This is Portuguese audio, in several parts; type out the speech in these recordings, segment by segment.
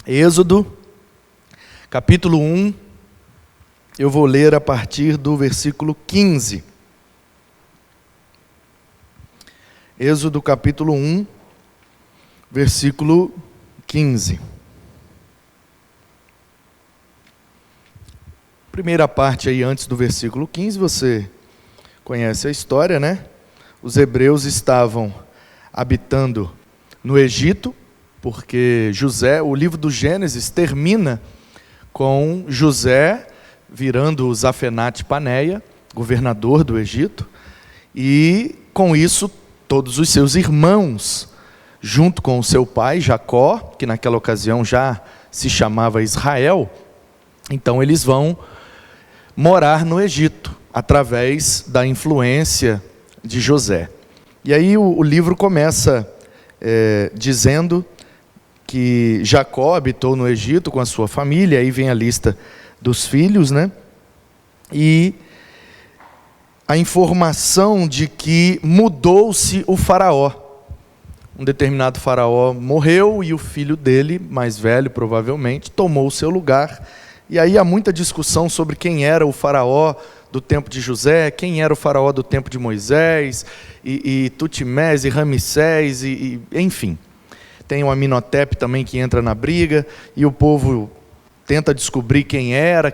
Êxodo, capítulo 1, eu vou ler a partir do versículo 15. Êxodo, capítulo 1, versículo 15. Primeira parte aí, antes do versículo 15, você conhece a história, né? Os hebreus estavam habitando no Egito, porque José, o livro do Gênesis termina com José virando Zafenate-Paneia, governador do Egito, e com isso todos os seus irmãos, junto com o seu pai Jacó, que naquela ocasião já se chamava Israel, então eles vão morar no Egito, através da influência de José. E aí o livro começa dizendo que Jacó habitou no Egito com a sua família, aí vem a lista dos filhos, né? E a informação de que mudou-se o faraó. Um determinado faraó morreu e o filho dele, mais velho provavelmente, tomou o seu lugar. E aí há muita discussão sobre quem era o faraó do tempo de José, quem era o faraó do tempo de Moisés, e Tutmés, e Ramsés, enfim. Tem o Amenhotep também que entra na briga, e o povo tenta descobrir quem era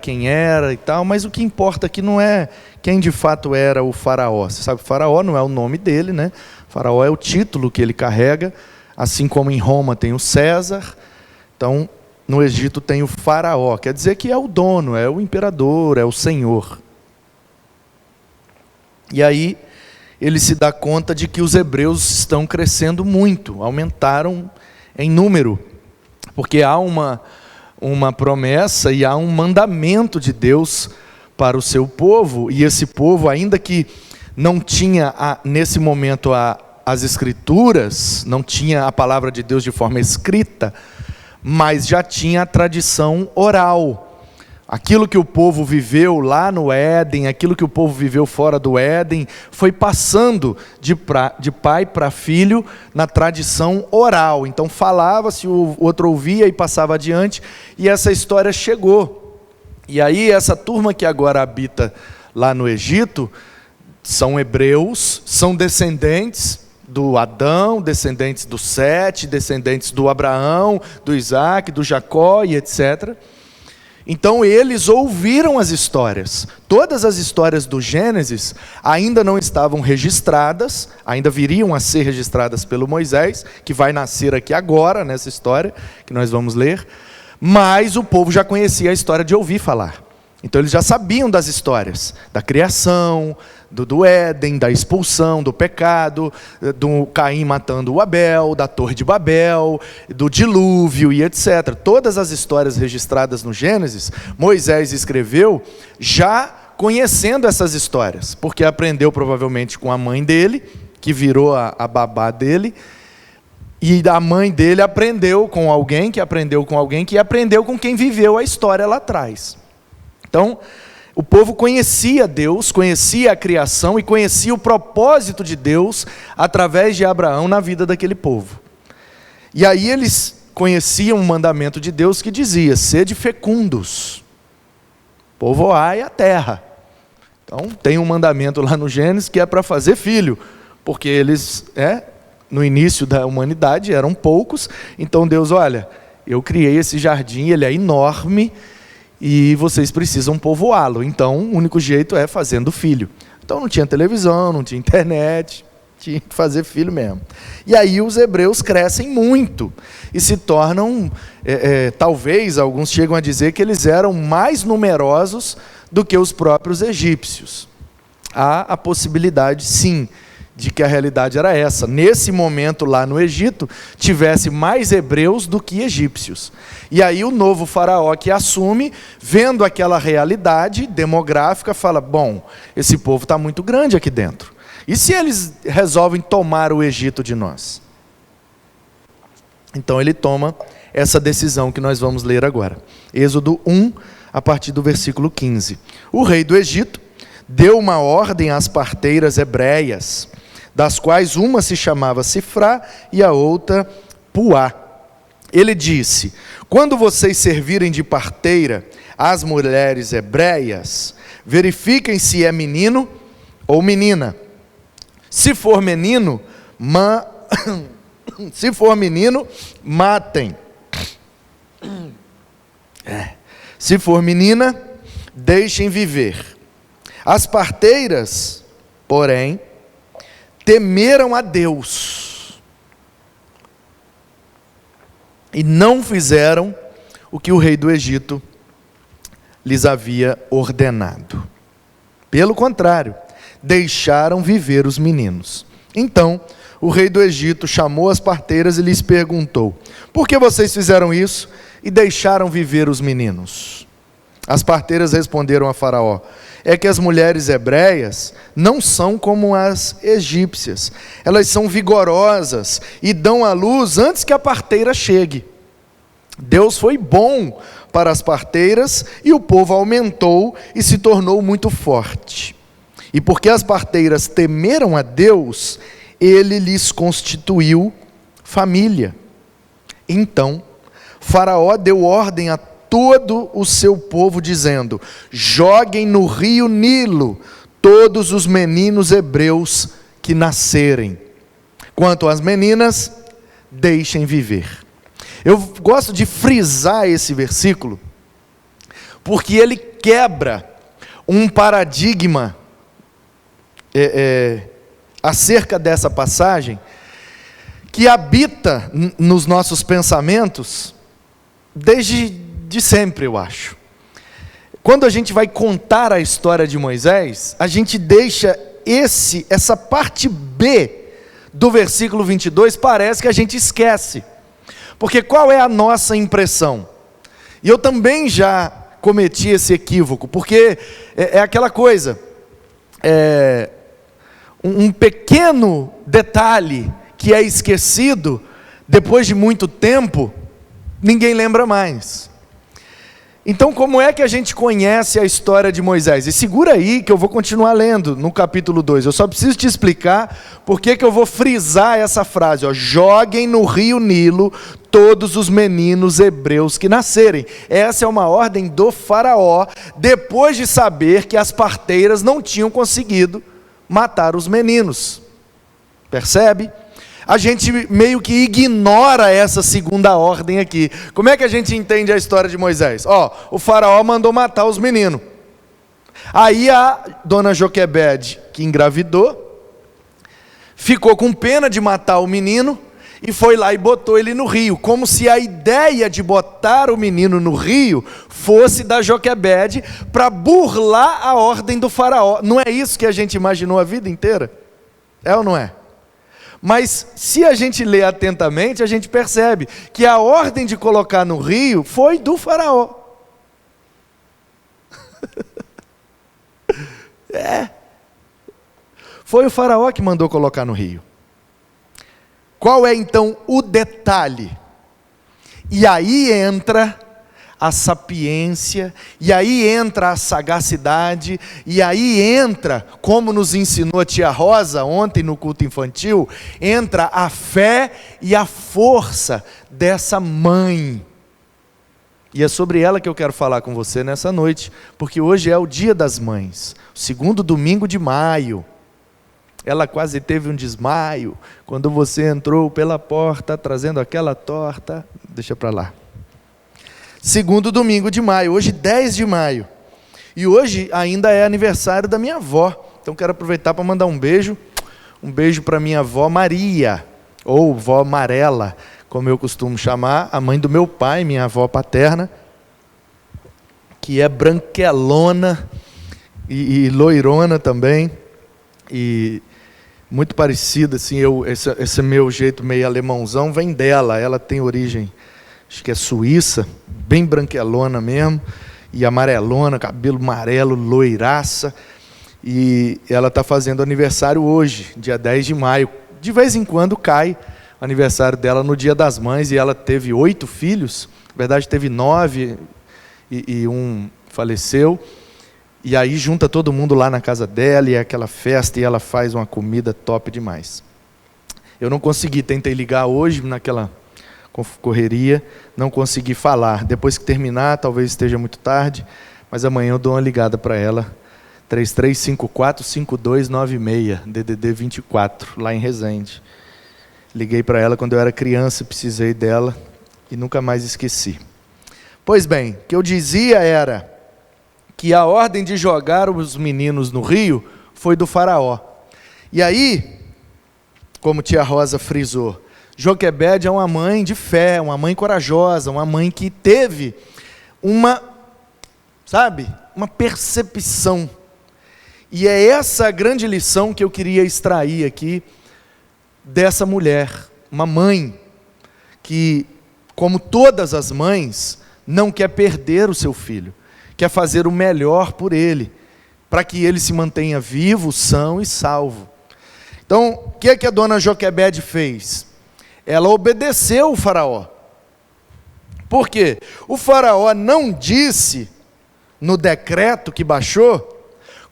e tal, mas o que importa aqui não é quem de fato era o faraó. Você sabe, o faraó não é o nome dele, né? O faraó é o título que ele carrega, assim como em Roma tem o César, então no Egito tem o faraó, quer dizer que é o dono, é o imperador, é o senhor. E aí ele se dá conta de que os hebreus estão crescendo muito, aumentaram em número, porque há uma promessa e há um mandamento de Deus para o seu povo, e esse povo, ainda que não tinha nesse momento as escrituras, não tinha a palavra de Deus de forma escrita, mas já tinha a tradição oral. Aquilo que o povo viveu lá no Éden, aquilo que o povo viveu fora do Éden, foi passando de pai para filho na tradição oral. Então falava-se, o outro ouvia e passava adiante, e essa história chegou. E aí essa turma que agora habita lá no Egito, são hebreus, são descendentes do Adão, descendentes do Sete, descendentes do Abraão, do Isaac, do Jacó e etc. Então eles ouviram as histórias. Todas as histórias do Gênesis ainda não estavam registradas, ainda viriam a ser registradas pelo Moisés, que vai nascer aqui agora, nessa história que nós vamos ler, mas o povo já conhecia a história de ouvir falar. Então eles já sabiam das histórias, da criação, do Éden, da expulsão, do pecado, do Caim matando o Abel, da Torre de Babel, do dilúvio e etc. Todas as histórias registradas no Gênesis, Moisés escreveu já conhecendo essas histórias, porque aprendeu provavelmente com a mãe dele, que virou a babá dele, e a mãe dele aprendeu com alguém, que aprendeu com alguém, que aprendeu com quem viveu a história lá atrás. Então, o povo conhecia Deus, conhecia a criação e conhecia o propósito de Deus através de Abraão na vida daquele povo. E aí eles conheciam um mandamento de Deus que dizia: sede fecundos, povoai a terra. Então tem um mandamento lá no Gênesis que é para fazer filho, porque eles, no início da humanidade, eram poucos. Então Deus, olha, eu criei esse jardim, ele é enorme, e vocês precisam povoá-lo. Então, o único jeito é fazendo filho. Então, não tinha televisão, não tinha internet, tinha que fazer filho mesmo. E aí os hebreus crescem muito e se tornam, talvez, alguns chegam a dizer que eles eram mais numerosos do que os próprios egípcios. Há a possibilidade, sim, de que a realidade era essa. Nesse momento lá no Egito, tivesse mais hebreus do que egípcios. E aí o novo faraó que assume, vendo aquela realidade demográfica, fala: bom, esse povo está muito grande aqui dentro. E se eles resolvem tomar o Egito de nós? Então ele toma essa decisão que nós vamos ler agora. Êxodo 1, a partir do versículo 15. O rei do Egito deu uma ordem às parteiras hebreias, das quais uma se chamava Sifrá e a outra Puá. ele disse: quando vocês servirem de parteira às mulheres hebreias, verifiquem se é menino ou menina. Se for menino, matem. Se for menina, deixem viver. As parteiras, porém, temeram a Deus e não fizeram o que o rei do Egito lhes havia ordenado. Pelo contrário, deixaram viver os meninos. Então, o rei do Egito chamou as parteiras e lhes perguntou: por que vocês fizeram isso e deixaram viver os meninos? As parteiras responderam a Faraó: é que as mulheres hebreias não são como as egípcias. Elas são vigorosas e dão à luz antes que a parteira chegue. Deus foi bom para as parteiras e o povo aumentou e se tornou muito forte. E porque as parteiras temeram a Deus, ele lhes constituiu família. Então, Faraó deu ordem a todo o seu povo, dizendo: joguem no rio Nilo todos os meninos hebreus que nascerem. Quanto às meninas, deixem viver. Eu gosto de frisar esse versículo, porque ele quebra um paradigma acerca dessa passagem, que habita nos nossos pensamentos desde sempre, eu acho. Quando a gente vai contar a história de Moisés, a gente deixa essa parte B do versículo 22, parece que a gente esquece. Porque qual é a nossa impressão? E eu também já cometi esse equívoco, porque é aquela coisa, um pequeno detalhe que é esquecido, depois de muito tempo, ninguém lembra mais. Então, como é que a gente conhece a história de Moisés? E segura aí que eu vou continuar lendo no capítulo 2. Eu só preciso te explicar por que eu vou frisar essa frase. Joguem no rio Nilo todos os meninos hebreus que nascerem. Essa é uma ordem do Faraó, depois de saber que as parteiras não tinham conseguido matar os meninos. Percebe? A gente meio que ignora essa segunda ordem aqui. Como é que a gente entende a história de Moisés? O Faraó mandou matar os meninos. Aí a dona Joquebede, que engravidou, ficou com pena de matar o menino e foi lá e botou ele no rio, como se a ideia de botar o menino no rio fosse da Joquebede para burlar a ordem do Faraó. Não é isso que a gente imaginou a vida inteira? É ou não é? Mas se a gente lê atentamente, a gente percebe que a ordem de colocar no rio foi do Faraó. Foi o Faraó que mandou colocar no rio. Qual é então o detalhe? E aí entra a sapiência, e aí entra a sagacidade, e aí entra, como nos ensinou a tia Rosa ontem no culto infantil, entra a fé e a força dessa mãe. E é sobre ela que eu quero falar com você nessa noite, porque hoje é o Dia das Mães, o segundo domingo de maio. Ela quase teve um desmaio quando você entrou pela porta trazendo aquela torta. Deixa para lá. Segundo domingo de maio, hoje 10 de maio. E hoje ainda é aniversário da minha avó. Então quero aproveitar para mandar um beijo para minha avó Maria, ou vó Marela, como eu costumo chamar, a mãe do meu pai, minha avó paterna, que é branquelona e loirona também, e muito parecida, assim, esse meu jeito meio alemãozão vem dela. Ela tem origem, acho que é suíça, bem branquelona mesmo, e amarelona, cabelo amarelo, loiraça, e ela está fazendo aniversário hoje, dia 10 de maio. De vez em quando cai o aniversário dela no Dia das Mães, e ela teve 8 filhos, na verdade teve 9, e um faleceu, e aí junta todo mundo lá na casa dela, e é aquela festa, e ela faz uma comida top demais. Eu não consegui, tentei ligar hoje naquela com correria, não consegui falar. Depois que terminar, talvez esteja muito tarde, mas amanhã eu dou uma ligada para ela. 3354-5296, DDD 24, lá em Resende. Liguei para ela quando eu era criança, precisei dela e nunca mais esqueci. Pois bem, o que eu dizia era que a ordem de jogar os meninos no rio foi do faraó. E aí, como tia Rosa frisou, Joquebede é uma mãe de fé, uma mãe corajosa, uma mãe que teve uma percepção. E é essa a grande lição que eu queria extrair aqui dessa mulher, uma mãe que, como todas as mães, não quer perder o seu filho, quer fazer o melhor por ele, para que ele se mantenha vivo, são e salvo. Então, o que é que a dona Joquebede fez? Ela obedeceu o faraó. Por quê? O faraó não disse, no decreto que baixou,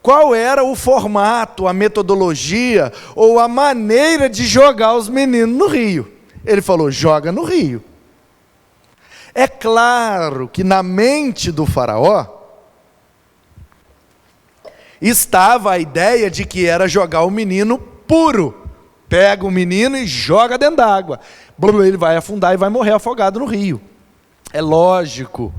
qual era o formato, a metodologia ou a maneira de jogar os meninos no rio. Ele falou, joga no rio. É claro que na mente do faraó estava a ideia de que era jogar o menino puro. Pega o menino e joga dentro d'água. Ele vai afundar e vai morrer afogado no rio. É lógico.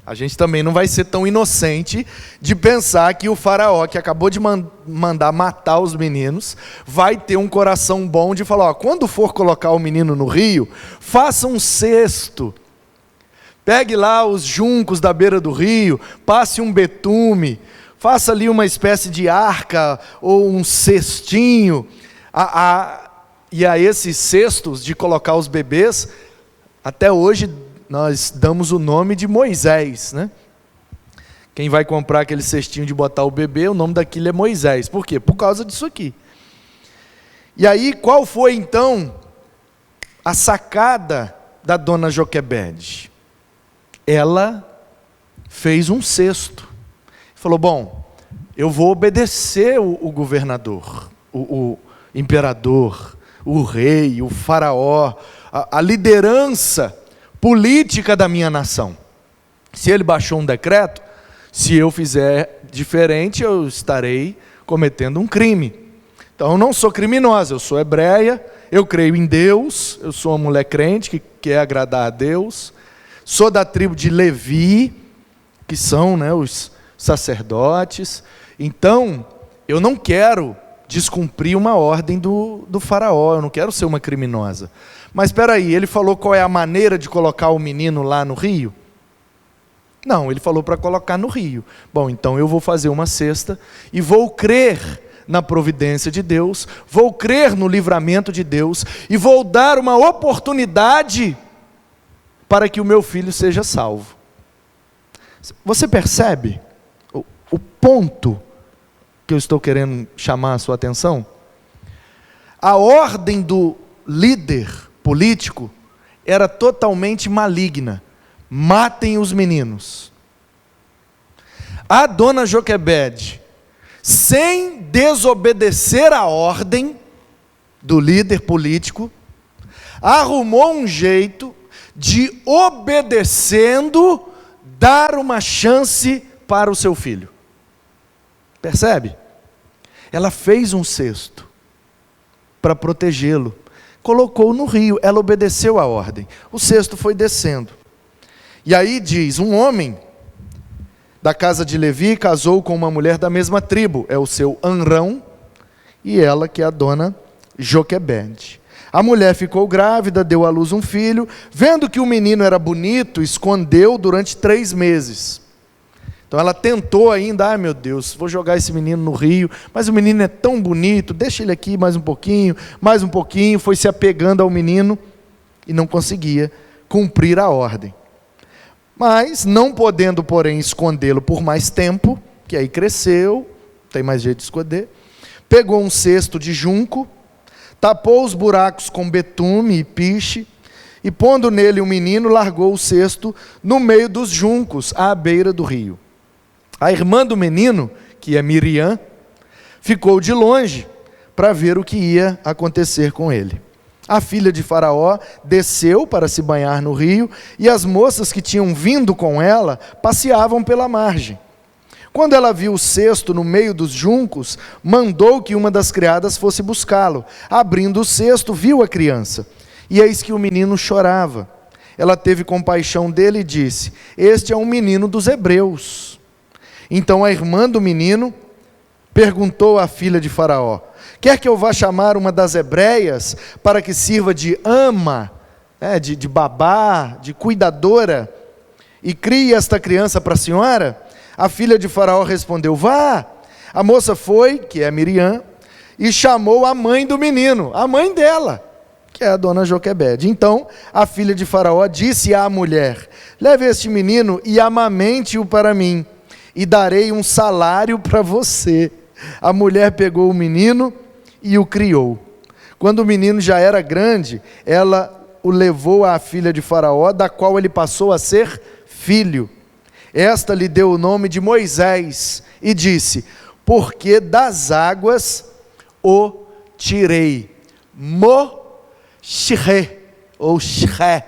A gente também não vai ser tão inocente de pensar que o faraó, que acabou de mandar matar os meninos, vai ter um coração bom de falar, quando for colocar o menino no rio, faça um cesto. Pegue lá os juncos da beira do rio, passe um betume, faça ali uma espécie de arca ou um cestinho. E a esses cestos de colocar os bebês, até hoje nós damos o nome de Moisés, né? Quem vai comprar aquele cestinho de botar o bebê, o nome daquilo é Moisés. Por quê? Por causa disso aqui. E aí, qual foi então a sacada da dona Joquebede? Ela fez um cesto. Falou, bom, eu vou obedecer o governador, o imperador, o rei, o faraó, a liderança política da minha nação. Se ele baixou um decreto, se eu fizer diferente, eu estarei cometendo um crime. Então eu não sou criminosa, eu sou hebreia, eu creio em Deus, eu sou uma mulher crente que quer agradar a Deus, sou da tribo de Levi, que são, né, os sacerdotes. Então eu não quero descumprir uma ordem do faraó, eu não quero ser uma criminosa. Mas espera aí, ele falou qual é a maneira de colocar o menino lá no rio? Não, ele falou para colocar no rio. Bom, então eu vou fazer uma cesta e vou crer na providência de Deus, vou crer no livramento de Deus e vou dar uma oportunidade para que o meu filho seja salvo. Você percebe o ponto que eu estou querendo chamar a sua atenção? A ordem do líder político era totalmente maligna. Matem os meninos. A dona Joquebede, sem desobedecer a ordem do líder político, arrumou um jeito de, obedecendo, dar uma chance para o seu filho. Percebe? Ela fez um cesto para protegê-lo. Colocou no rio, ela obedeceu a ordem. O cesto foi descendo. E aí diz, um homem da casa de Levi casou com uma mulher da mesma tribo, é o seu Anrão, e ela que é a dona Joquebede. A mulher ficou grávida, deu à luz um filho, vendo que o menino era bonito, escondeu durante 3 meses. Então ela tentou ainda, meu Deus, vou jogar esse menino no rio, mas o menino é tão bonito, deixa ele aqui mais um pouquinho, foi se apegando ao menino e não conseguia cumprir a ordem. Mas, não podendo, porém, escondê-lo por mais tempo, que aí cresceu, não tem mais jeito de esconder, pegou um cesto de junco, tapou os buracos com betume e piche, e pondo nele o menino, largou o cesto no meio dos juncos, à beira do rio. A irmã do menino, que é Miriam, ficou de longe para ver o que ia acontecer com ele. A filha de Faraó desceu para se banhar no rio, e as moças que tinham vindo com ela passeavam pela margem. Quando ela viu o cesto no meio dos juncos, mandou que uma das criadas fosse buscá-lo. Abrindo o cesto, viu a criança, e eis que o menino chorava. Ela teve compaixão dele e disse: este é um menino dos hebreus. Então a irmã do menino perguntou à filha de Faraó: quer que eu vá chamar uma das hebreias para que sirva de ama, de babá, de cuidadora, e crie esta criança para a senhora? A filha de Faraó respondeu: vá. A moça foi, que é Miriam, e chamou a mãe do menino, a mãe dela, que é a dona Joquebede. Então a filha de Faraó disse à mulher: leve este menino e amamente-o para mim, e darei um salário para você. A mulher pegou o menino e o criou. Quando o menino já era grande, ela o levou à filha de Faraó, da qual ele passou a ser filho. Esta lhe deu o nome de Moisés e disse: porque das águas o tirei. Moshre, ou Shre.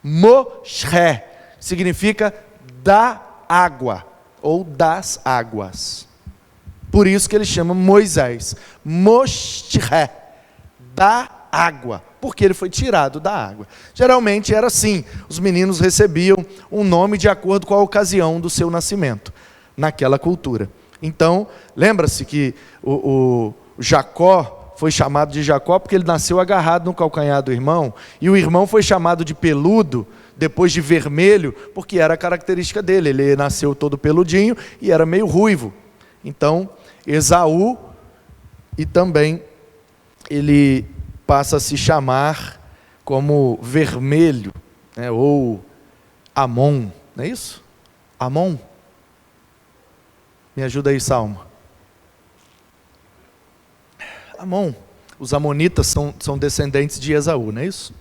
Moshre significa da água, ou das águas. Por isso que ele chama Moisés. Moshre, da água, porque ele foi tirado da água. Geralmente era assim, os meninos recebiam um nome de acordo com a ocasião do seu nascimento, naquela cultura. Então, lembra-se que o Jacó foi chamado de Jacó porque ele nasceu agarrado no calcanhar do irmão, e o irmão foi chamado de peludo, depois de vermelho, porque era a característica dele, ele nasceu todo peludinho e era meio ruivo. Então, Esaú, e também ele passa a se chamar como vermelho, ou Amon, não é isso? Amon? Me ajuda aí, Salmo. Amon. Os amonitas são descendentes de Esaú, não é isso?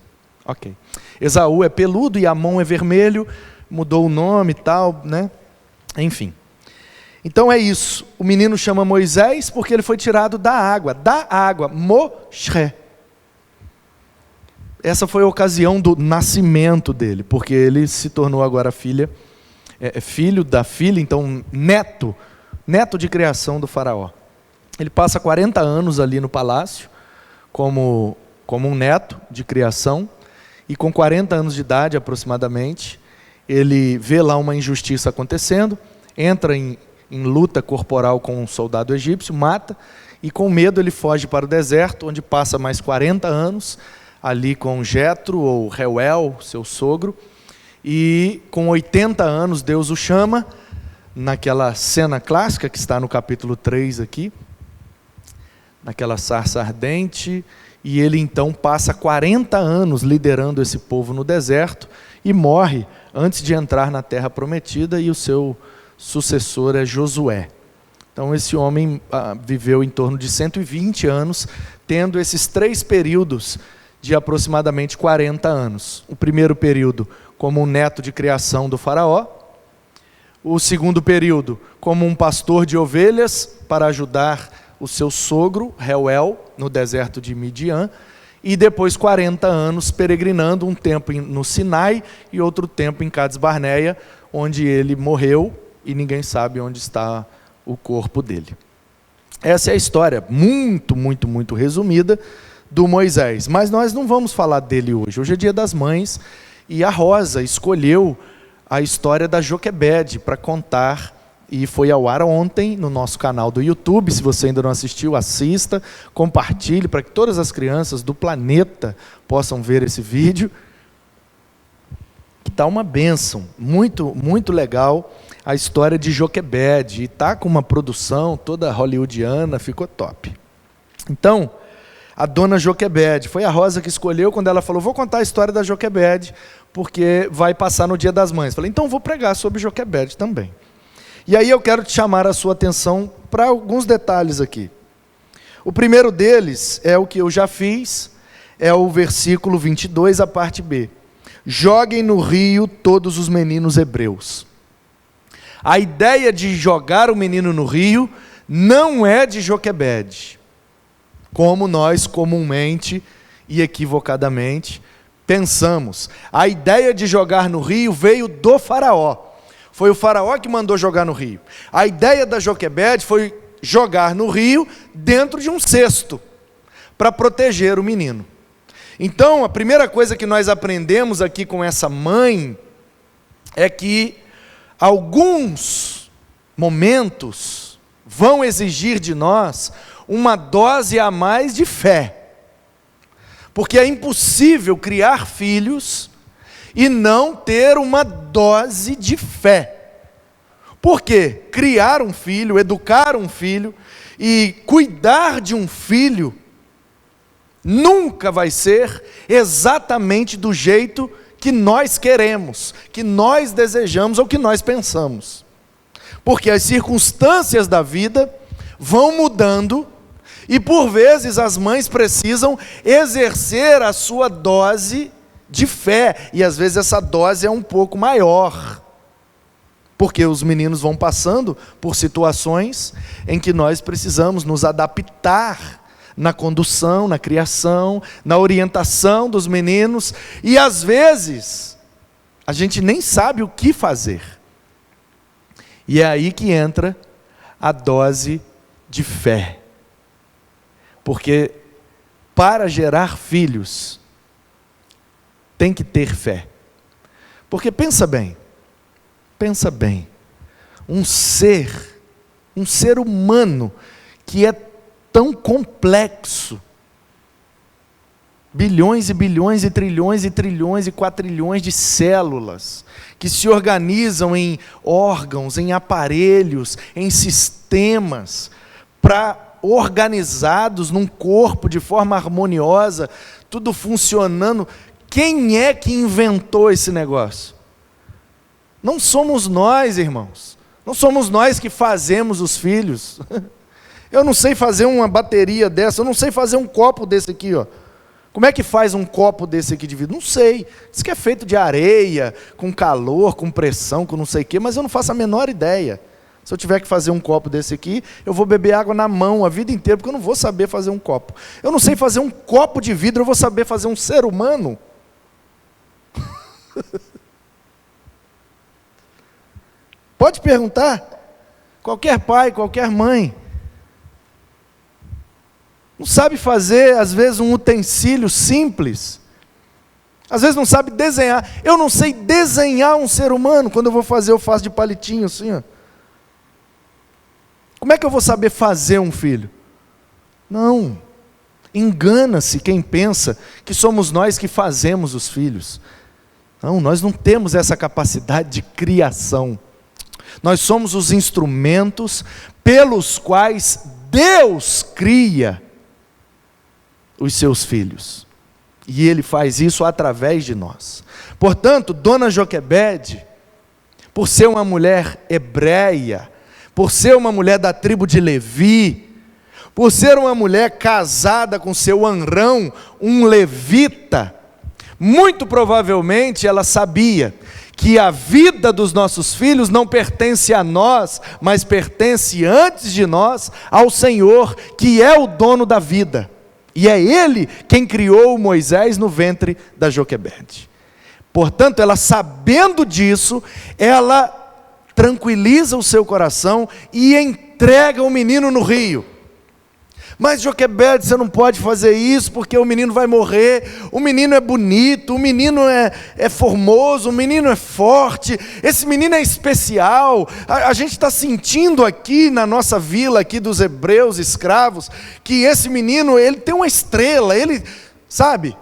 Ok. Esaú é peludo e Amon é vermelho, mudou o nome e tal, né? Enfim. Então é isso. O menino chama Moisés porque ele foi tirado da água, Moshre. Essa foi a ocasião do nascimento dele, porque ele se tornou agora filho da filha, então neto de criação do faraó. Ele passa 40 anos ali no palácio, como um neto de criação, e com 40 anos de idade aproximadamente, ele vê lá uma injustiça acontecendo, entra em luta corporal com um soldado egípcio, mata, e com medo ele foge para o deserto, onde passa mais 40 anos, ali com Jetro, ou Reuel, seu sogro, e com 80 anos Deus o chama, naquela cena clássica que está no capítulo 3 aqui, naquela sarça ardente, e ele então passa 40 anos liderando esse povo no deserto, e morre antes de entrar na terra prometida, e o seu sucessor é Josué. Então esse homem viveu em torno de 120 anos, tendo esses 3 períodos de aproximadamente 40 anos. O primeiro período como um neto de criação do faraó, o segundo período como um pastor de ovelhas para ajudar o seu sogro, Reuel, no deserto de Midian, e depois 40 anos peregrinando, um tempo no Sinai e outro tempo em Cades Barneia, onde ele morreu e ninguém sabe onde está o corpo dele. Essa é a história muito, muito, muito resumida do Moisés, mas nós não vamos falar dele hoje. Hoje é dia das mães e a Rosa escolheu a história da Joquebede para contar, e foi ao ar ontem no nosso canal do YouTube. Se você ainda não assistiu, assista, compartilhe para que todas as crianças do planeta possam ver esse vídeo. Está uma bênção, muito, muito legal a história de Joquebede, e está com uma produção toda hollywoodiana, ficou top. Então, a dona Joquebede, foi a Rosa que escolheu, quando ela falou: vou contar a história da Joquebede, porque vai passar no Dia das Mães. Falei: então vou pregar sobre Joquebede também. E aí eu quero te chamar a sua atenção para alguns detalhes aqui. O primeiro deles é o que eu já fiz, é o versículo 22, a parte B. Joguem no rio todos os meninos hebreus. A ideia de jogar o menino no rio não é de Joquebede, como nós comumente e equivocadamente pensamos. A ideia de jogar no rio veio do faraó. Foi o faraó que mandou jogar no rio. A ideia da Joquebede foi jogar no rio dentro de um cesto, para proteger o menino. Então, a primeira coisa que nós aprendemos aqui com essa mãe, é que alguns momentos vão exigir de nós uma dose a mais de fé. Porque é impossível criar filhos e não ter uma dose de fé. Por quê? Criar um filho, educar um filho e cuidar de um filho nunca vai ser exatamente do jeito que nós queremos, que nós desejamos ou que nós pensamos. Porque as circunstâncias da vida vão mudando e por vezes as mães precisam exercer a sua dose de fé, e às vezes essa dose é um pouco maior, porque os meninos vão passando por situações em que nós precisamos nos adaptar na condução, na criação, na orientação dos meninos, e às vezes a gente nem sabe o que fazer. E é aí que entra a dose de fé. Porque para gerar filhos, tem que ter fé. Porque pensa bem, um ser humano que é tão complexo, bilhões e bilhões e trilhões e quatrilhões de células, que se organizam em órgãos, em aparelhos, em sistemas, organizados num corpo de forma harmoniosa, tudo funcionando. Quem é que inventou esse negócio? Não somos nós, irmãos. Não somos nós que fazemos os filhos. Eu não sei fazer uma bateria dessa, eu não sei fazer um copo desse aqui, ó. Como é que faz um copo desse aqui de vidro? Não sei. Diz que é feito de areia, com calor, com pressão, com não sei o quê, mas eu não faço a menor ideia. Se eu tiver que fazer um copo desse aqui, eu vou beber água na mão a vida inteira, porque eu não vou saber fazer um copo. Eu não sei fazer um copo de vidro, eu vou saber fazer um ser humano? Pode perguntar. Qualquer pai, qualquer mãe. Não sabe fazer, às vezes, um utensílio simples. Às vezes não sabe desenhar. Eu não sei desenhar um ser humano. Quando eu vou fazer, eu faço de palitinho assim, ó. Como é que eu vou saber fazer um filho? Não. Engana-se quem pensa que somos nós que fazemos os filhos. Não, nós não temos essa capacidade de criação. Nós somos os instrumentos pelos quais Deus cria os seus filhos. E Ele faz isso através de nós. Portanto, Dona Joquebede, por ser uma mulher hebreia, por ser uma mulher da tribo de Levi, por ser uma mulher casada com seu anrão, um levita, muito provavelmente ela sabia que a vida dos nossos filhos não pertence a nós, mas pertence antes de nós ao Senhor, que é o dono da vida. E é Ele quem criou Moisés no ventre da Joquebede. Portanto, ela sabendo disso, ela tranquiliza o seu coração e entrega o menino no rio. Mas Joquebede, você não pode fazer isso porque o menino vai morrer. O menino é bonito, o menino é formoso, o menino é forte, esse menino é especial. A gente está sentindo aqui na nossa vila aqui dos hebreus escravos, que esse menino, ele tem uma estrela, ele, sabe?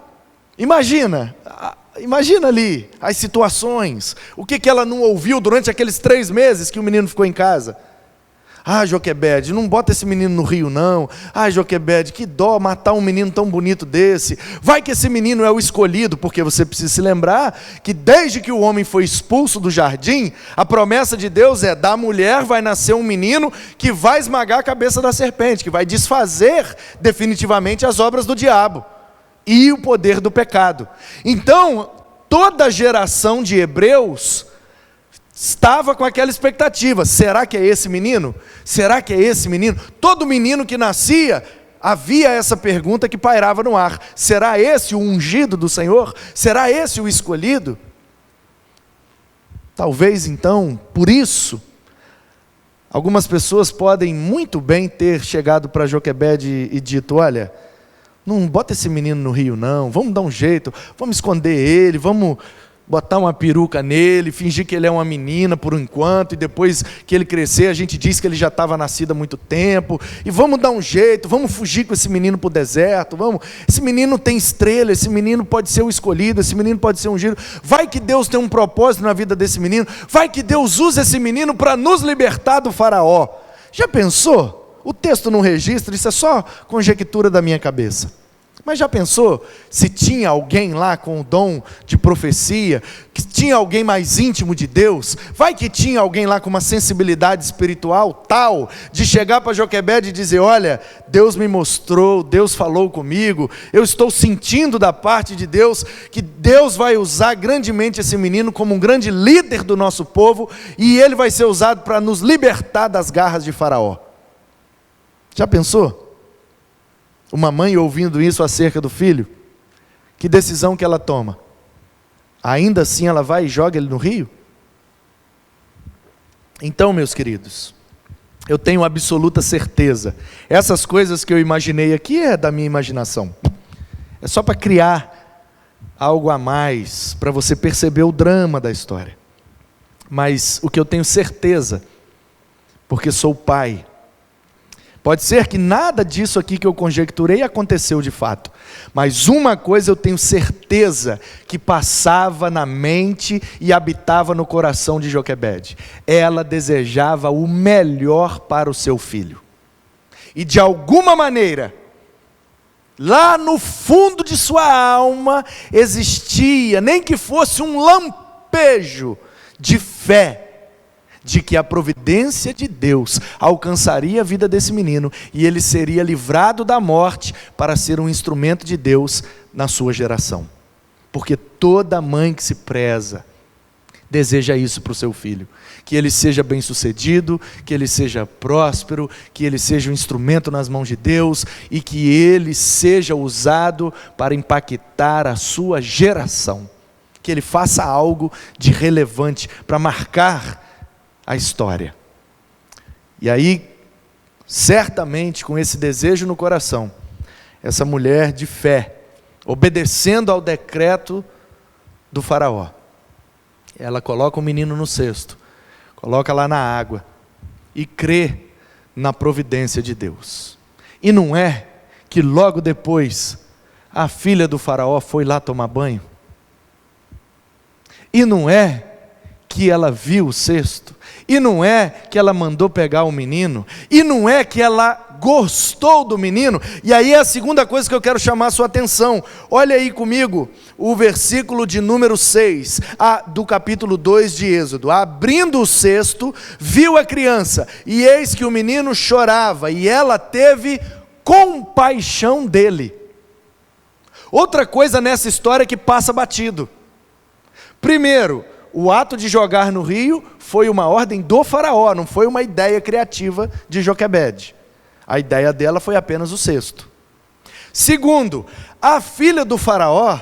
Imagina ali as situações, o que ela não ouviu durante aqueles 3 meses que o menino ficou em casa. Ah, Joquebede, não bota esse menino no rio não. Ah, Joquebede, que dó matar um menino tão bonito desse. Vai que esse menino é o escolhido, porque você precisa se lembrar que desde que o homem foi expulso do jardim, a promessa de Deus é: da mulher vai nascer um menino que vai esmagar a cabeça da serpente, que vai desfazer definitivamente as obras do diabo e o poder do pecado. Então, toda a geração de hebreus estava com aquela expectativa: será que é esse menino? Será que é esse menino? Todo menino que nascia, havia essa pergunta que pairava no ar: será esse o ungido do Senhor? Será esse o escolhido? Talvez então, por isso, algumas pessoas podem muito bem ter chegado para Joquebede e dito: olha, não bota esse menino no rio não, vamos dar um jeito, vamos esconder ele, vamos botar uma peruca nele, fingir que ele é uma menina por enquanto, e depois que ele crescer a gente diz que ele já estava nascido há muito tempo, e vamos dar um jeito, vamos fugir com esse menino para o deserto, esse menino tem estrela, esse menino pode ser o escolhido, esse menino pode ser ungido, vai que Deus tem um propósito na vida desse menino, vai que Deus usa esse menino para nos libertar do faraó. Já pensou? O texto não registra, isso é só conjectura da minha cabeça. Mas já pensou se tinha alguém lá com o dom de profecia, que tinha alguém mais íntimo de Deus? Vai que tinha alguém lá com uma sensibilidade espiritual tal, de chegar para Joquebede e dizer: olha, Deus me mostrou, Deus falou comigo, eu estou sentindo da parte de Deus, que Deus vai usar grandemente esse menino como um grande líder do nosso povo, e ele vai ser usado para nos libertar das garras de Faraó. Já pensou? Uma mãe ouvindo isso acerca do filho, que decisão que ela toma? Ainda assim ela vai e joga ele no rio? Então, meus queridos, eu tenho absoluta certeza, essas coisas que eu imaginei aqui é da minha imaginação, é só para criar algo a mais, para você perceber o drama da história. Mas o que eu tenho certeza, porque sou pai, pode ser que nada disso aqui que eu conjecturei aconteceu de fato, mas uma coisa eu tenho certeza que passava na mente e habitava no coração de Joquebede: ela desejava o melhor para o seu filho, e de alguma maneira, lá no fundo de sua alma, existia, nem que fosse um lampejo de fé, de que a providência de Deus alcançaria a vida desse menino, e ele seria livrado da morte para ser um instrumento de Deus na sua geração. Porque toda mãe que se preza, deseja isso para o seu filho, que ele seja bem sucedido, que ele seja próspero, que ele seja um instrumento nas mãos de Deus, e que ele seja usado para impactar a sua geração, que ele faça algo de relevante, para marcar a história. E aí, certamente com esse desejo no coração, essa mulher de fé, obedecendo ao decreto do faraó, ela coloca o menino no cesto, coloca lá na água, e crê na providência de Deus. E não é que logo depois, a filha do faraó foi lá tomar banho? E não é que ela viu o cesto? E não é que ela mandou pegar o menino? E não é que ela gostou do menino? E aí é a segunda coisa que eu quero chamar a sua atenção. Olha aí comigo o versículo de número 6 do capítulo 2 de Êxodo. Abrindo o cesto, viu a criança, e eis que o menino chorava, e ela teve compaixão dele. Outra coisa nessa história que passa batido. Primeiro, o ato de jogar no rio foi uma ordem do faraó, não foi uma ideia criativa de Joquebede. A ideia dela foi apenas o cesto. Segundo, a filha do faraó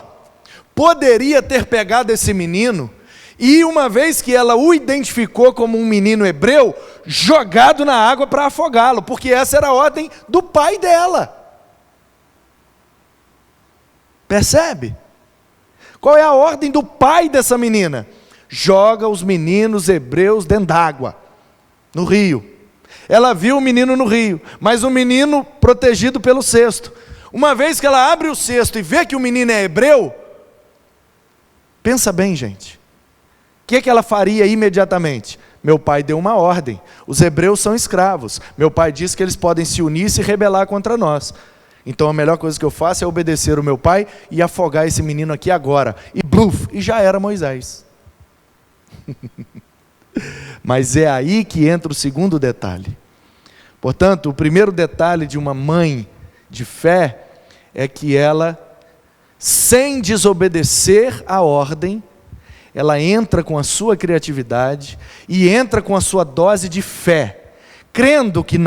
poderia ter pegado esse menino e, uma vez que ela o identificou como um menino hebreu, jogado na água para afogá-lo, porque essa era a ordem do pai dela. Percebe? Qual é a ordem do pai dessa menina? Joga os meninos hebreus dentro d'água, no rio. Ela viu o menino no rio, mas o menino protegido pelo cesto. Uma vez que ela abre o cesto e vê que o menino é hebreu, pensa bem, gente, o que ela faria imediatamente? Meu pai deu uma ordem, os hebreus são escravos, meu pai disse que eles podem se unir e se rebelar contra nós. Então a melhor coisa que eu faço é obedecer o meu pai e afogar esse menino aqui agora. E bluf, e já era Moisés. Mas é aí que entra o segundo detalhe. Portanto, o primeiro detalhe de uma mãe de fé é que ela, sem desobedecer a ordem, ela entra com a sua criatividade e entra com a sua dose de fé, crendo que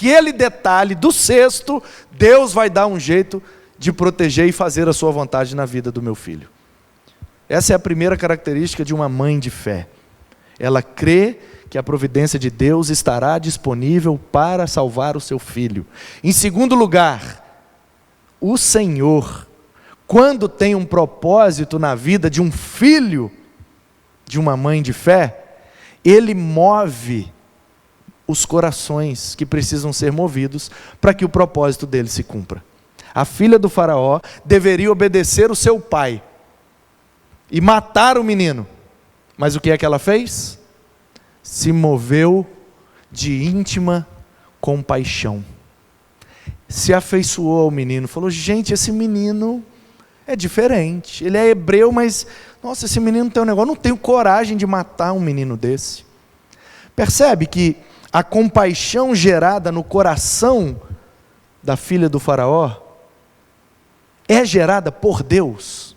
aquele detalhe do cesto, Deus vai dar um jeito de proteger e fazer a sua vontade na vida do meu filho. Essa é a primeira característica de uma mãe de fé. Ela crê que a providência de Deus estará disponível para salvar o seu filho. Em segundo lugar, o Senhor, quando tem um propósito na vida de um filho, de uma mãe de fé, Ele move os corações que precisam ser movidos para que o propósito dele se cumpra. A filha do faraó deveria obedecer o seu pai e matar o menino. Mas o que é que ela fez? Se moveu de íntima compaixão. Se afeiçoou ao menino, falou: gente, esse menino é diferente, ele é hebreu, mas, nossa, esse menino tem um negócio, eu não tenho coragem de matar um menino desse. Percebe que a compaixão gerada no coração da filha do faraó é gerada por Deus.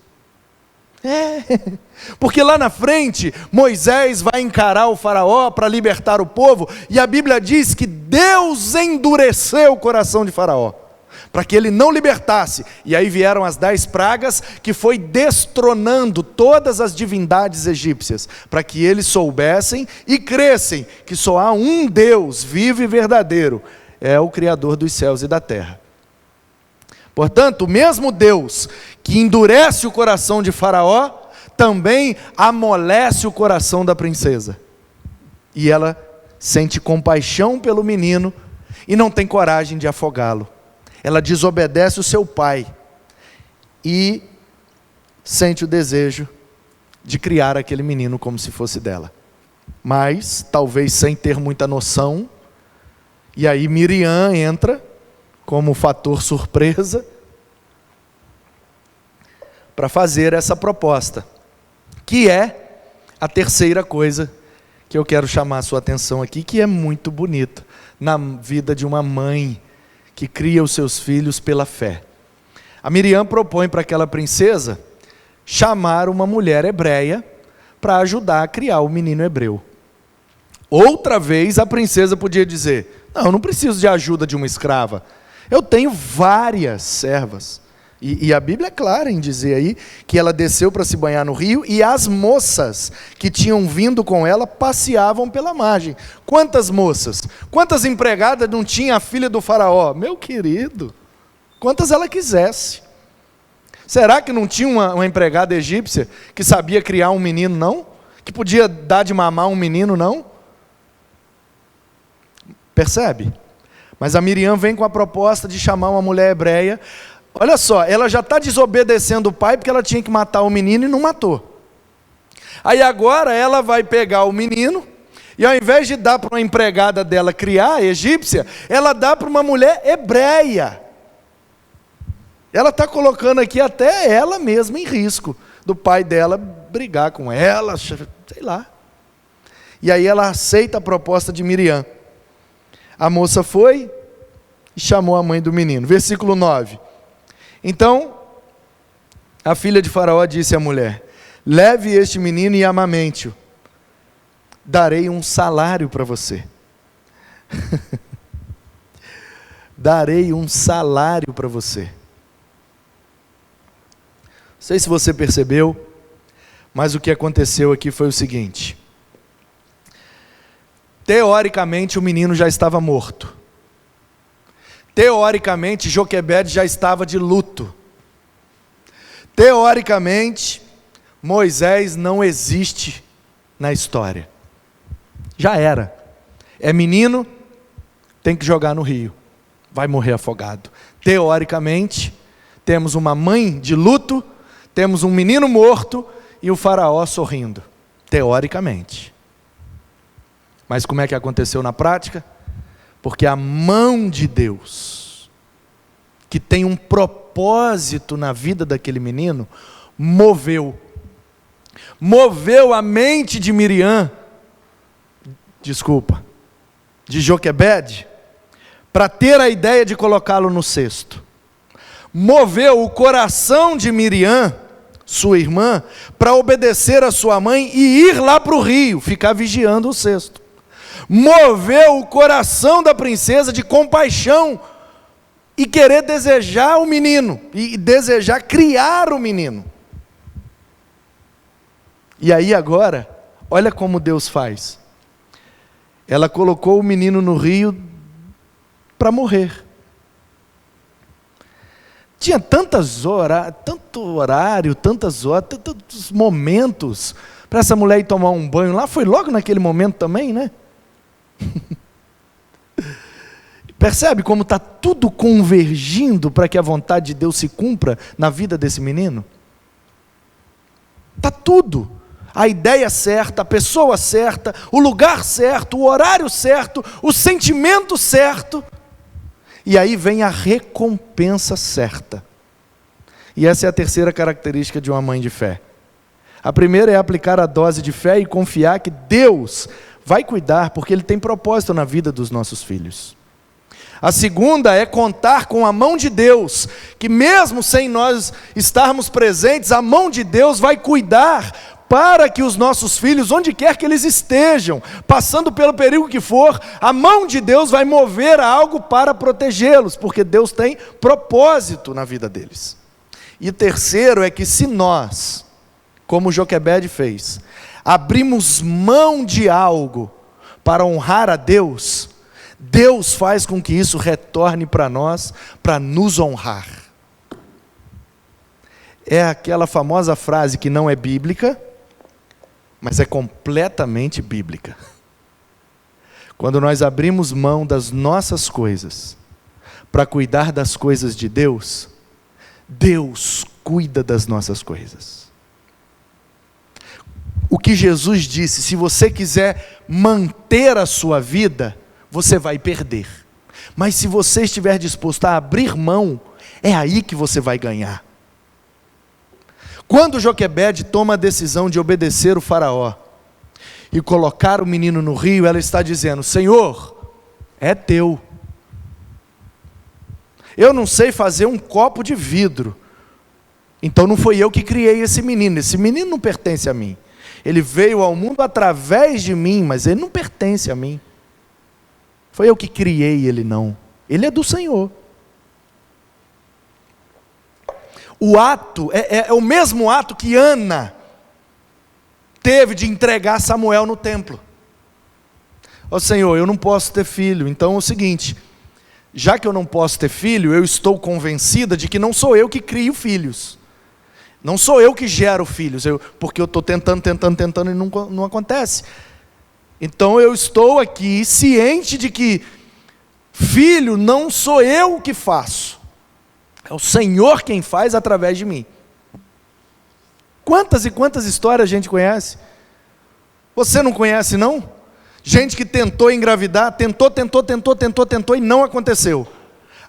Porque lá na frente, Moisés vai encarar o faraó para libertar o povo, e a Bíblia diz que Deus endureceu o coração de faraó, para que ele não libertasse, e aí vieram as 10 pragas, que foi destronando todas as divindades egípcias, para que eles soubessem e crescem, que só há um Deus vivo e verdadeiro, é o Criador dos céus e da terra. Portanto, o mesmo Deus que endurece o coração de Faraó, também amolece o coração da princesa. E ela sente compaixão pelo menino e não tem coragem de afogá-lo. Ela desobedece o seu pai e sente o desejo de criar aquele menino como se fosse dela. Mas, talvez sem ter muita noção, e aí Miriam entra como fator surpresa para fazer essa proposta, que é a terceira coisa que eu quero chamar a sua atenção aqui, que é muito bonita na vida de uma mãe que cria os seus filhos pela fé. A Miriam propõe para aquela princesa chamar uma mulher hebreia para ajudar a criar o menino hebreu. Outra vez a princesa podia dizer: não, eu não preciso de ajuda de uma escrava, eu tenho várias servas. E a Bíblia é clara em dizer aí que ela desceu para se banhar no rio, e as moças que tinham vindo com ela passeavam pela margem. Quantas moças? Quantas empregadas não tinha a filha do faraó? Meu querido, quantas ela quisesse. Será que não tinha uma empregada egípcia que sabia criar um menino, não? Que podia dar de mamar um menino, não? Percebe? Mas a Miriam vem com a proposta de chamar uma mulher hebreia. Olha só, ela já está desobedecendo o pai porque ela tinha que matar o menino e não matou. Aí agora ela vai pegar o menino e, ao invés de dar para uma empregada dela criar, egípcia, ela dá para uma mulher hebreia. Ela está colocando aqui até ela mesma em risco, do pai dela brigar com ela, sei lá. E aí ela aceita a proposta de Miriam. A moça foi e chamou a mãe do menino. Versículo 9. Então, a filha de Faraó disse à mulher: leve este menino e amamente-o. Darei um salário para você. Darei um salário para você. Não sei se você percebeu, mas o que aconteceu aqui foi o seguinte. Teoricamente, o menino já estava morto. Teoricamente, Joquebede já estava de luto. Teoricamente, Moisés não existe na história. Já era. É menino, tem que jogar no rio. Vai morrer afogado. Teoricamente, temos uma mãe de luto, temos um menino morto e o faraó sorrindo. Teoricamente. Mas como é que aconteceu na prática? Porque a mão de Deus, que tem um propósito na vida daquele menino, moveu a mente de Miriam, de Joquebede, para ter a ideia de colocá-lo no cesto. Moveu o coração de Miriam, sua irmã, para obedecer a sua mãe e ir lá para o rio, ficar vigiando o cesto. moveu o coração da princesa de compaixão e querer desejar o menino, e desejar criar o menino. E aí agora, olha como Deus faz. Ela colocou o menino no rio para morrer. Tinha tanto horário, tantas horas, tantos momentos para essa mulher ir tomar um banho lá. Foi logo naquele momento também, né? Percebe como está tudo convergindo para que a vontade de Deus se cumpra na vida desse menino? Está tudo. A ideia certa, a pessoa certa, o lugar certo, o horário certo, o sentimento certo. E aí vem a recompensa certa. E essa é a terceira característica de uma mãe de fé. A primeira é aplicar a dose de fé e confiar que Deus vai cuidar, porque Ele tem propósito na vida dos nossos filhos. A segunda é contar com a mão de Deus, que mesmo sem nós estarmos presentes, a mão de Deus vai cuidar para que os nossos filhos, onde quer que eles estejam, passando pelo perigo que for, a mão de Deus vai mover algo para protegê-los, porque Deus tem propósito na vida deles. E o terceiro é que se nós, como Joquebede fez, abrimos mão de algo para honrar a Deus, Deus faz com que isso retorne para nós, para nos honrar. É aquela famosa frase que não é bíblica, mas é completamente bíblica. Quando nós abrimos mão das nossas coisas para cuidar das coisas de Deus, Deus cuida das nossas coisas. O que Jesus disse, se você quiser manter a sua vida, você vai perder. Mas se você estiver disposto a abrir mão, é aí que você vai ganhar. Quando Joquebede toma a decisão de obedecer o faraó e colocar o menino no rio, ela está dizendo: Senhor, é teu. Eu não sei fazer um copo de vidro, então não foi eu que criei esse menino não pertence a mim. Ele veio ao mundo através de mim, mas ele não pertence a mim. Foi eu que criei ele, não. Ele é do Senhor. O ato é o mesmo ato que Ana teve de entregar Samuel no templo. Ó Senhor, eu não posso ter filho, então é o seguinte, já que eu não posso ter filho, eu estou convencida de que não sou eu que crio filhos. Não sou eu que gero filhos, porque eu estou tentando e não acontece. Então eu estou aqui ciente de que filho não sou eu que faço. É o Senhor quem faz através de mim. Quantas e quantas histórias a gente conhece? Você não conhece, não? Gente que tentou engravidar, tentou e não aconteceu.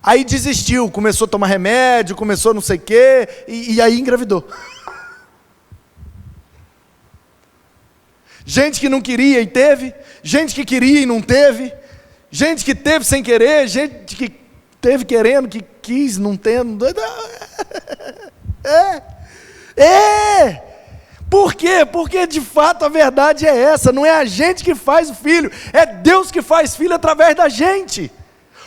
Aí desistiu, começou a tomar remédio, começou não sei o quê, e aí engravidou. Gente que não queria e teve, gente que queria e não teve, gente que teve sem querer, gente que teve querendo, que quis, não tendo. Por quê? Porque de fato a verdade é essa, não é a gente que faz o filho, é Deus que faz filho através da gente.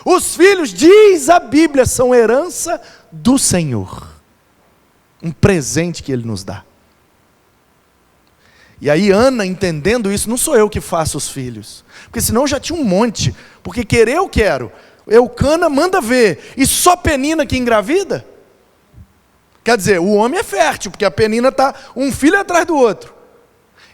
Os filhos, diz a Bíblia, são herança do Senhor, um presente que Ele nos dá. E aí Ana, entendendo isso, não sou eu que faço os filhos, porque senão já tinha um monte, porque querer eu quero, Eucana manda ver, e só Penina que engravida? Quer dizer, o homem é fértil, porque a Penina está um filho atrás do outro.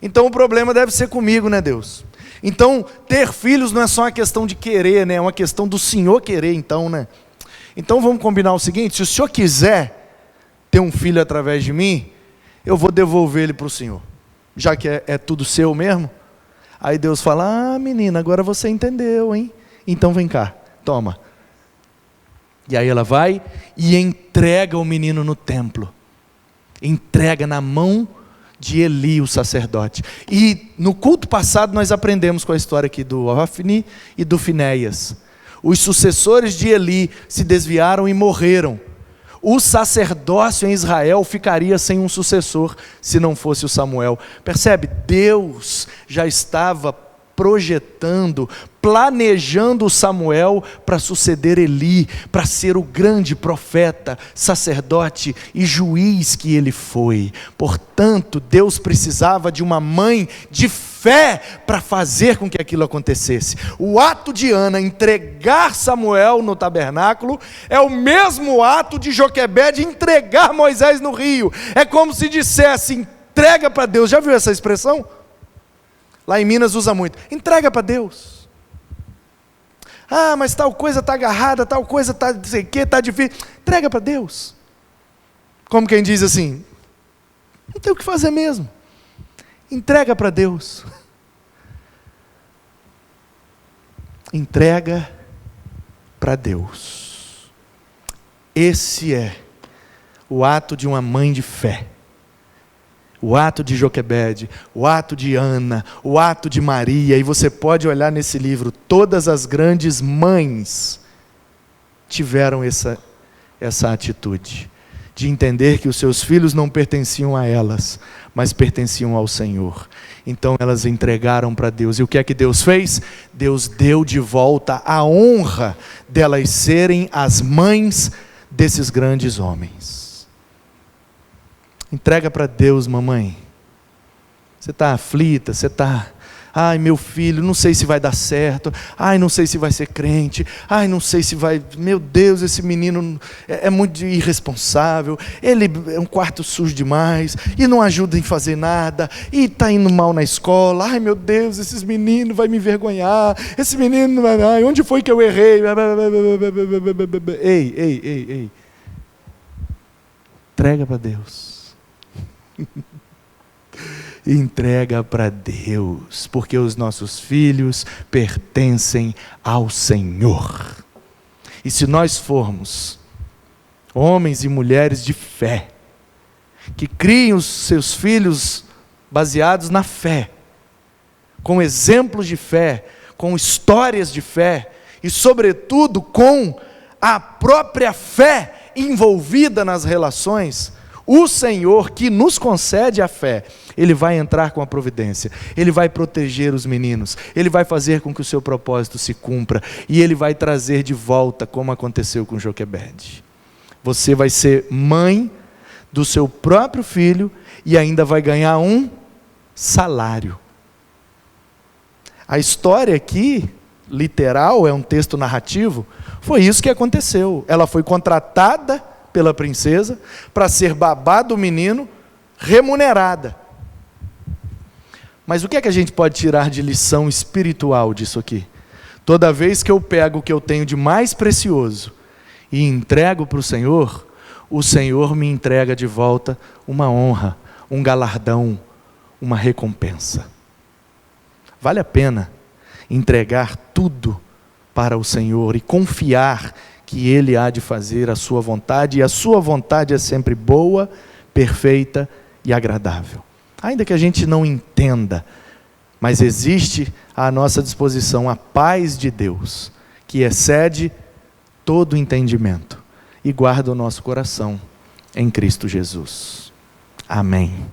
Então o problema deve ser comigo, né, Deus? Então ter filhos não é só uma questão de querer, né? É uma questão do Senhor querer, então, né? Então vamos combinar o seguinte, se o Senhor quiser ter um filho através de mim, eu vou devolver ele para o Senhor. Já que é tudo seu mesmo. Aí Deus fala, menina, agora você entendeu, hein? Então vem cá, toma. E aí ela vai e entrega o menino no templo. Entrega na mão de Eli, o sacerdote. E no culto passado nós aprendemos com a história aqui do Ofni e do Finéias. Os sucessores de Eli se desviaram e morreram. O sacerdócio em Israel ficaria sem um sucessor, se não fosse o Samuel. Percebe? Deus já estava projetando, planejando Samuel para suceder Eli, para ser o grande profeta, sacerdote e juiz que ele foi. Portanto, Deus precisava de uma mãe de fé para fazer com que aquilo acontecesse. O ato de Ana entregar Samuel no tabernáculo é o mesmo ato de Joquebede entregar Moisés no rio. É como se dissesse: entrega para Deus. Já viu essa expressão? Lá em Minas usa muito. Entrega para Deus. Ah, mas tal coisa está agarrada, tal coisa está não sei o que, está difícil. Entrega para Deus. Como quem diz assim: não tem o que fazer mesmo. Entrega para Deus. Entrega para Deus. Esse é o ato de uma mãe de fé. O ato de Joquebede, o ato de Ana, o ato de Maria. E você pode olhar nesse livro, todas as grandes mães tiveram essa atitude, de entender que os seus filhos não pertenciam a elas, mas pertenciam ao Senhor. Então elas entregaram para Deus. E o que é que Deus fez? Deus deu de volta a honra delas serem as mães desses grandes homens. Entrega para Deus, mamãe. Você está aflita, você está... Ai, meu filho, não sei se vai dar certo. Ai, não sei se vai ser crente. Ai, não sei se vai... Meu Deus, esse menino é muito irresponsável. Ele é um quarto sujo demais. E não ajuda em fazer nada. E está indo mal na escola. Ai, meu Deus, esses meninos vão me envergonhar. Esse menino... Ai, onde foi que eu errei? Ei. Entrega para Deus. Entrega para Deus, porque os nossos filhos pertencem ao Senhor. E se nós formos homens e mulheres de fé, que criem os seus filhos baseados na fé, com exemplos de fé, com histórias de fé, e sobretudo com a própria fé envolvida nas relações, o Senhor que nos concede a fé, Ele vai entrar com a providência, Ele vai proteger os meninos, Ele vai fazer com que o seu propósito se cumpra, e Ele vai trazer de volta, como aconteceu com Joquebede. Você vai ser mãe do seu próprio filho, e ainda vai ganhar um salário. A história aqui, literal, é um texto narrativo, foi isso que aconteceu. Ela foi contratada pela princesa para ser babá do menino, remunerada. Mas o que é que a gente pode tirar de lição espiritual disso aqui? Toda vez que eu pego o que eu tenho de mais precioso e entrego para o Senhor me entrega de volta uma honra, um galardão, uma recompensa. Vale a pena entregar tudo para o Senhor e confiar que Ele há de fazer a sua vontade, e a sua vontade é sempre boa, perfeita e agradável. Ainda que a gente não entenda, mas existe à nossa disposição a paz de Deus, que excede todo entendimento, e guarda o nosso coração em Cristo Jesus. Amém.